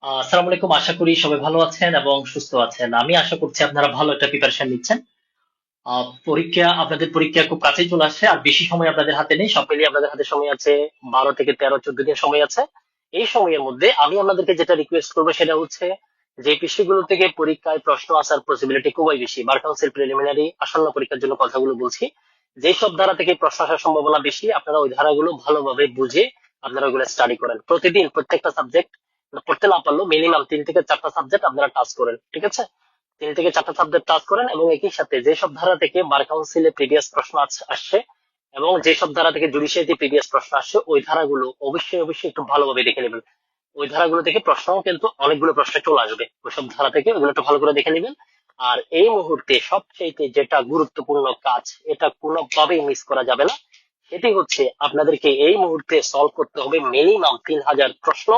আসসালামু আলাইকুম। আশা করি সবাই ভালো আছেন এবং সুস্থ আছেন। আমি আশা করছি আপনারা ভালো একটা প্রিপারেশন নিচ্ছেন। আপনাদের পরীক্ষা খুব কাছেই চলে আসছে, আর বেশি সময় আপনাদের হাতে নেই। সব মিলিয়ে আপনাদের হাতে সময় আছে 12 থেকে 13 14 দিন সময় আছে। এই সময়ের মধ্যে আমি আপনাদেরকে যেটা রিকোয়েস্ট করবো সেটা হচ্ছে, যে বিষয়গুলো থেকে পরীক্ষায় প্রশ্ন আসার পসিবিলিটি খুবই বেশি, বার কাউন্সিল প্রিলিমিনারি আসন্ন পরীক্ষার জন্য কথাগুলো বলছি, যেসব ধারা থেকে প্রশ্ন আসার সম্ভাবনা বেশি আপনারা ওই ধারাগুলো ভালোভাবে বুঝে আপনারা ওগুলো স্টাডি করেন। প্রতিদিন প্রত্যেকটা সাবজেক্ট পড়তে না পারলেও মিনিমাম 3 থেকে 4টা সাবজেক্ট আপনারা টাচ করেন, ঠিক আছে? 3 থেকে 4টা সাবজেক্ট টাচ করেন, এবং একই সাথে যেসব ধারা থেকে বার কাউন্সিলে প্রিভিয়াস প্রশ্ন আসছে এবং যেসব ধারা থেকে জুডিশিয়ারিতে প্রিভিয়াস প্রশ্ন আসছে, ওই ধারাগুলো অবশ্যই অবশ্যই একটু ভালোভাবে দেখে নেবেন। ওই ধারাগুলো থেকে প্রশ্ন কিন্তু অনেকগুলো প্রশ্ন চলে আসবে ওইসব ধারা থেকে, ওগুলো একটু ভালো করে দেখে নেবেন। আর এই মুহূর্তে সবচেয়ে যেটা গুরুত্বপূর্ণ কাজ, এটা কোনোভাবেই মিস করা যাবে না, সেটি হচ্ছে আপনাদেরকে এই মুহূর্তে সলভ করতে হবে মিনিমাম 3000 প্রশ্ন,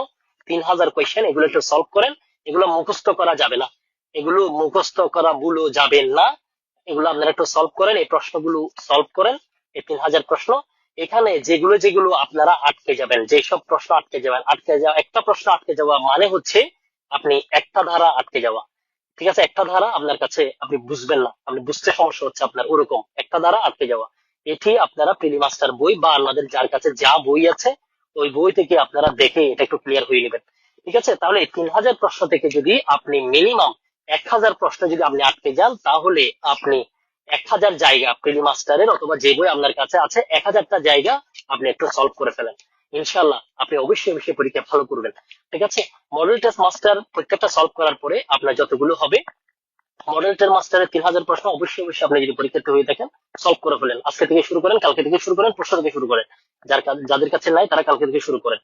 3000 কোয়েশ্চেন। এগুলো একটু সলভ করেন। এগুলো মুখস্থ করা যাবে না, এগুলো মুখস্থ করা ভুলও যাবে না। এগুলো আপনারা একটু সলভ করেন, এই প্রশ্নগুলো সলভ করেন। এই 3000 প্রশ্ন, এখানে যেগুলো যেগুলো আপনারা আটকে যাবেন, যেসব প্রশ্ন আটকে যাবেন, আটকে যাওয়া একটা প্রশ্ন আটকে যাওয়া মানে হচ্ছে আপনি একটা ধারা আটকে যাওয়া। ঠিক আছে, একটা ধারা আপনার কাছে আপনি বুঝবেন না, আপনি বুঝতে সমস্যা হচ্ছে আপনার, ওরকম একটা ধারা আটকে যাওয়া। এটি আপনারা প্রিলি মাস্টার বই বা আপনাদের যার কাছে যা বই আছে ওই বই থেকে আপনারা দেখে এটা একটু ক্লিয়ার হয়ে নেবেন। ঠিক আছে, তাহলে এই 3000 প্রশ্ন থেকে যদি আপনি মিনিমাম 1000 প্রশ্ন যদি আপনি আটকে যান, তাহলে আপনি 1000 জায়গা প্রিলি মাস্টারের অথবা যে বই আপনার কাছে আছে 1000টা জায়গা আপনি একটু সলভ করে ফেলেন। ইনশাল্লাহ আপনি অবশ্যই অবশ্যই পরীক্ষা ভালো করবেন। ঠিক আছে, মডেল টেস্ট মাস্টার প্রত্যেকটা সলভ করার পরে আপনার যতগুলো হবে, মডেল টেস্ট মাস্টারের 3000 প্রশ্ন অবশ্যই অবশ্যই আপনি যদি পরীক্ষার্থী হয়ে থাকেন সলভ করে ফেলেন। আজকে থেকে শুরু করেন, কালকে থেকে শুরু করেন, পরশু থেকে শুরু করেন। যাদের কাছে নাই তারা কালকে থেকে শুরু করেন।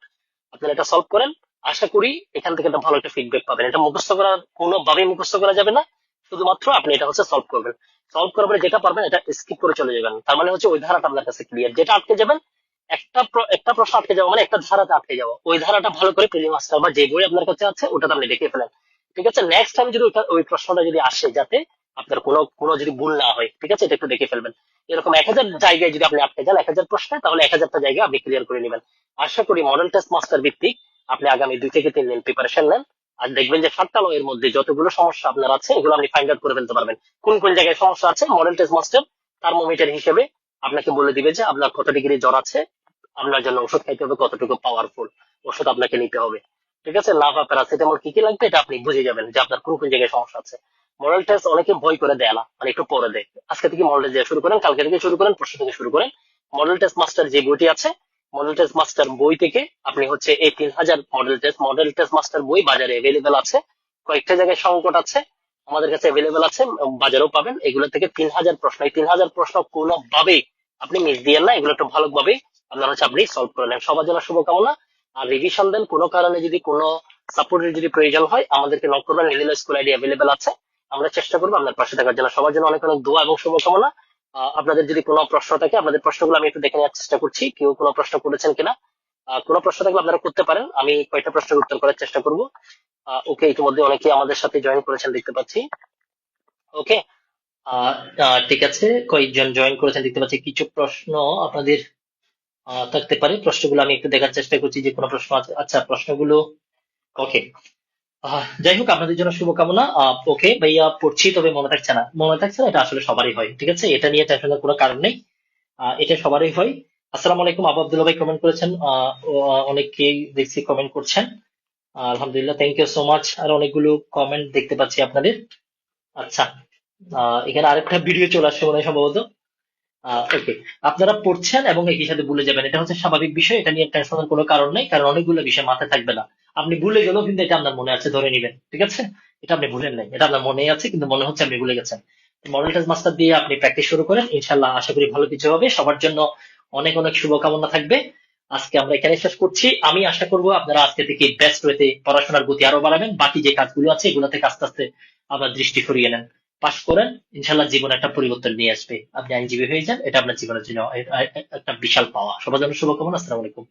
আপনারা এটা সলভ করেন। আশা করি এখান থেকে একটা ভালো একটা ফিডব্যাক পাবেন। এটা মুখস্থ করার কোনোভাবেই মুখস্থ করা যাবে না, শুধুমাত্র আপনি এটা হচ্ছে সলভ করবেন। সলভ করার পরে যেটা পারবেন এটা স্কিপ করে চলে যাবেন, তার মানে হচ্ছে ওই ধারাটা আপনার কাছে ক্লিয়ার। যেটা আটকে যাবেন, একটা প্রশ্ন আটকে যাওয়া মানে একটা ধারাতে আটকে যাওয়া, ওই ধারাটা ভালো করে প্রিলি মাস্টার বা যে বই আপনার কাছে আছে ওটাতে আপনি দেখে ফেলেন। ঠিক আছে, নেক্সট টাইম যদি ওই প্রশ্নটা যদি আসে, যাতে আপনার কোনো কোনো যদি ভুল না হয়, ঠিক আছে, এটা একটু দেখে ফেলবেন। এরকম 1000 জায়গায় যদি আপনি আটকে যান 1000 প্রশ্নে, তাহলে 1000টা জায়গা আপনি ক্লিয়ার করে নেবেন। আশা করি মডেল টেস্ট মাস্টার ভিত্তিক আপনি আগামী 2 থেকে 3 দিন প্রিপারেশন নেন, আর দেখবেন যে 7টা ল এর মধ্যে যতগুলো সমস্যা আপনার আছে এগুলো আপনি ফাইন্ড আউট করে ফেলতে পারবেন। কোন কোন জায়গায় সমস্যা আছে মডেল টেস্ট মাস্টার থার্মোমিটার হিসেবে আপনাকে বলে দিবে যে আপনার কত ডিগ্রি জ্বর আছে, আপনার জন্য ওষুধ খাইতে হবে কতটুকু পাওয়ারফুল ওষুধ আপনাকে নিতে হবে। ঠিক আছে, লাভা প্যারাসিটামল কি কি লাগবে এটা আপনি বুঝে যাবেন যে আপনার কোন কোন জায়গায় সমস্যা আছে। মডেল টেস্ট অনেকে ভয় করে দেয় না, মানে একটু পরে দেয়। আজকে থেকে মডেল টেস্ট দেওয়া শুরু করেন, কালকে থেকে শুরু করেন, পরশু থেকে শুরু করেন। মডেল টেস্ট মাস্টার যে বইটি আছে, মডেল টেস্ট মাস্টার বই থেকে আপনি হচ্ছে এই 3000 মডেল টেস্ট মাস্টার বই বাজারে অ্যাভেলেবেল আছে। কয়েকটা জায়গায় সংকট আছে, আমাদের কাছে অ্যাভেলেবেল আছে, বাজারেও পাবেন। এগুলো থেকে 3000 প্রশ্ন, এই 3000 প্রশ্ন কোনোভাবেই আপনি মিস দিয়েন না, এগুলো একটু ভালোভাবে আপনার হচ্ছে আপনি সলভ করে নেন। সবার জন্য শুভকামনা। আর রিভিশন দেন, কোনো কারণে যদি কোনো সাপোর্টের যদি প্রয়োজন হয় আমাদেরকে নক করবেন, নিদিল স্কুল আইডি অ্যাভেলেবেল আছে। আমরা চেষ্টা করবো আপনার পাশে থাকার জন্য। সবার জন্য অনেক অনেক দোয়া এবং শুভকামনা। আপনাদের যদি কোনো প্রশ্ন থাকে, আপনাদের প্রশ্নগুলো আমি একটু দেখে নেওয়ার চেষ্টা করছি, কেউ কোনো প্রশ্ন করেছেন কিনা। কোনো প্রশ্ন থাকলে আপনারা করতে পারেন, আমি কয়েকটা প্রশ্নের উত্তর করার চেষ্টা করব। ওকে, ইতিমধ্যে অনেকেই আমাদের সাথে জয়েন করেছেন দেখতে পাচ্ছি। ওকে, ঠিক আছে, কয়েকজন জয়েন করেছেন দেখতে পাচ্ছি। কিছু প্রশ্ন আপনাদের থাকতে পারে, প্রশ্নগুলো আমি একটু দেখার চেষ্টা করছি যে কোনো প্রশ্ন আছে। আচ্ছা, প্রশ্নগুলো ওকে। যাই হোক, আপনাদের জন্য শুভকামনা। ওকে ভাইয়া, পড়ছি তবে মনে থাকছে না, মনে থাকছে না, এটা আসলে সবারই হয়। ঠিক আছে, এটা নিয়ে টেনশনের কোনো কারণ নেই, এটা সবারই হয়। আসসালামু আলাইকুম, আবু আব্দুল্লাহ ভাই কমেন্ট করেছেন। অনেকেই দেখছি কমেন্ট করছেন। আলহামদুলিল্লাহ, থ্যাংক ইউ সো মাচ। আর অনেকগুলো কমেন্ট দেখতে পাচ্ছি আপনাদের। আচ্ছা, এখানে আরেকটা ভিডিও চলে আসছে মনে হয় সম্ভবত। ওকে, আপনারা পড়ছেন এবং একই সাথে ভুলে যাবেন, এটা হচ্ছে স্বাভাবিক বিষয়, এটা নিয়ে টেনশনের কোনো কারণ নেই, কারণ অনেকগুলো বিষয় মাথায় থাকবে না। আপনি ভুলে গেলেও কিন্তু এটা আপনার মনে আছে ধরে নিবেন। ঠিক আছে, এটা আপনি ভুলেন নাই, এটা আপনার মনে আছে কিন্তু মনে হচ্ছে আপনি ভুলে গেছেন। মডেল টেস্ট মাস্টার দিয়ে আপনি প্র্যাকটিস শুরু করেন, ইনশাল্লাহ আশা করি ভালো কিছু হবে। সবার জন্য অনেক অনেক শুভকামনা থাকবে। আজকে আমরা এখানে শেষ করছি। আমি আশা করব আপনারা আজকে থেকে বেস্ট ওয়েতে পড়াশোনার গতি আরো বাড়াবেন, বাকি যে কাজগুলো আছে এগুলো থেকে আস্তে আস্তে আপনার দৃষ্টি সরিয়ে নেন। পাশ করেন, ইনশাল্লাহ জীবনে একটা পরিবর্তন নিয়ে আসবে। আপনি আইনজীবী হয়ে যান, এটা আপনার জীবনের জন্য একটা বিশাল পাওয়া। সবার জন্য শুভকামনা। আসসালামু আলাইকুম।